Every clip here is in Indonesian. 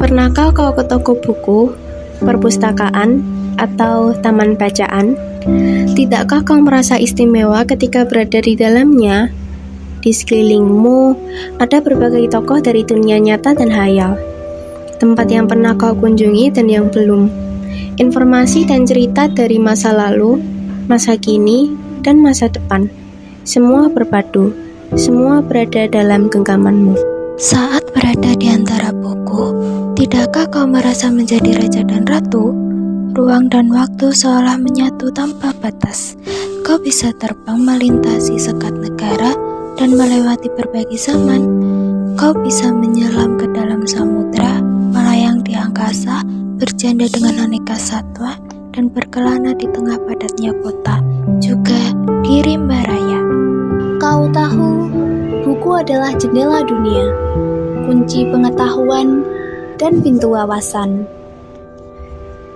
Pernahkah kau ke toko buku, perpustakaan, atau taman bacaan? Tidakkah kau merasa istimewa ketika berada di dalamnya? Di sekelilingmu ada berbagai tokoh dari dunia nyata dan hayal. Tempat yang pernah kau kunjungi dan yang belum. Informasi dan cerita dari masa lalu, masa kini, dan masa depan. Semua berpadu, semua berada dalam genggamanmu. Saat berada di antara buku, tidakkah kau merasa menjadi raja dan ratu? Ruang dan waktu seolah menyatu tanpa batas. Kau bisa terbang melintasi sekat negara dan melewati berbagai zaman. Kau bisa menyelam ke dalam samudra, melayang di angkasa, berjanda dengan aneka satwa, dan berkelana di tengah padatnya kota, juga di rimba raya. Kau tahu, buku adalah jendela dunia, kunci pengetahuan, dan pintu wawasan.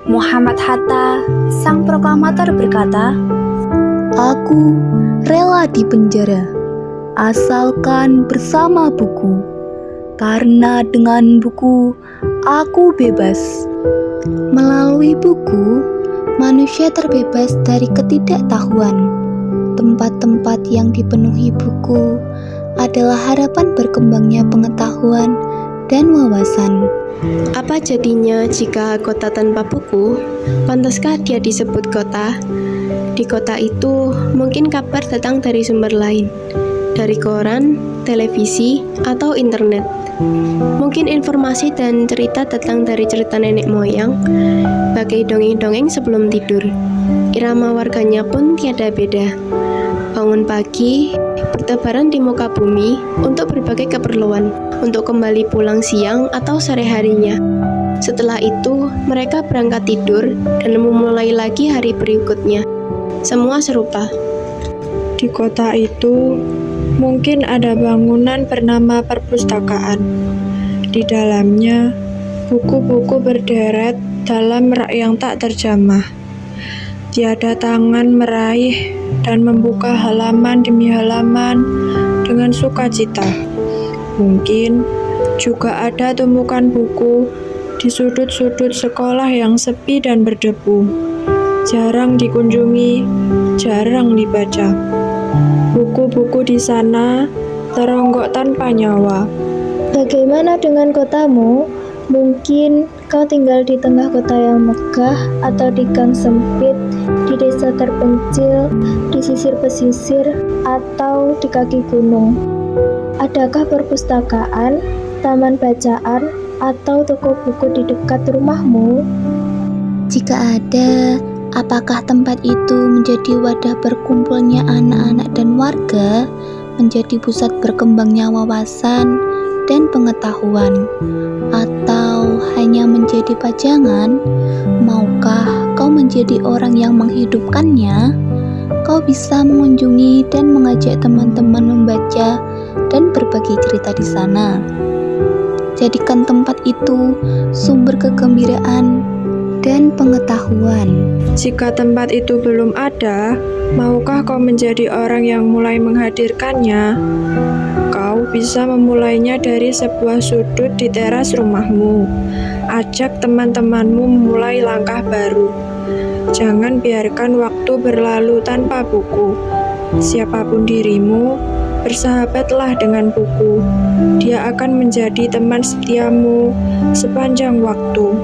Muhammad Hatta, sang proklamator berkata, "Aku rela di penjara, asalkan bersama buku. Karena dengan buku, aku bebas." Melalui buku, manusia terbebas dari ketidaktahuan. Tempat-tempat yang dipenuhi buku adalah harapan berkembangnya pengetahuan dan wawasan. Apa jadinya jika kota tanpa buku? Pantaskah dia disebut kota? Di kota itu, mungkin kabar datang dari sumber lain, dari koran, televisi, atau internet. Mungkin informasi dan cerita datang dari cerita nenek moyang, bagai dongeng-dongeng sebelum tidur. Irama warganya pun tiada beda. Bangun pagi, bertebaran di muka bumi untuk berbagai keperluan, untuk kembali pulang siang atau sore harinya. Setelah itu, mereka berangkat tidur dan memulai lagi hari berikutnya. Semua serupa. Di kota itu, mungkin ada bangunan bernama perpustakaan. Di dalamnya, buku-buku berderet dalam rak yang tak terjamah. Tiada tangan meraih dan membuka halaman demi halaman dengan sukacita. Mungkin juga ada tumpukan buku di sudut-sudut sekolah yang sepi dan berdebu. Jarang dikunjungi, jarang dibaca. Buku-buku di sana teronggok tanpa nyawa. "Bagaimana dengan kotamu? Mungkin kau tinggal di tengah kota yang megah atau di gang sempit, di desa terpencil, di sisir pesisir, atau di kaki gunung. Adakah perpustakaan, taman bacaan, atau toko buku di dekat rumahmu?" Jika ada, apakah tempat itu menjadi wadah berkumpulnya anak-anak dan warga, menjadi pusat berkembangnya wawasan dan pengetahuan, atau hanya menjadi pajangan? Maukah kau menjadi orang yang menghidupkannya? Kau bisa mengunjungi dan mengajak teman-teman membaca dan berbagi cerita di sana. Jadikan tempat itu sumber kegembiraan dan pengetahuan. Jika tempat itu belum ada, maukah kau menjadi orang yang mulai menghadirkannya? Kau bisa memulainya dari sebuah sudut di teras rumahmu. Ajak teman-temanmu memulai langkah baru. Jangan biarkan waktu berlalu tanpa buku. Siapapun dirimu, bersahabatlah dengan buku. Dia akan menjadi teman setiamu sepanjang waktu.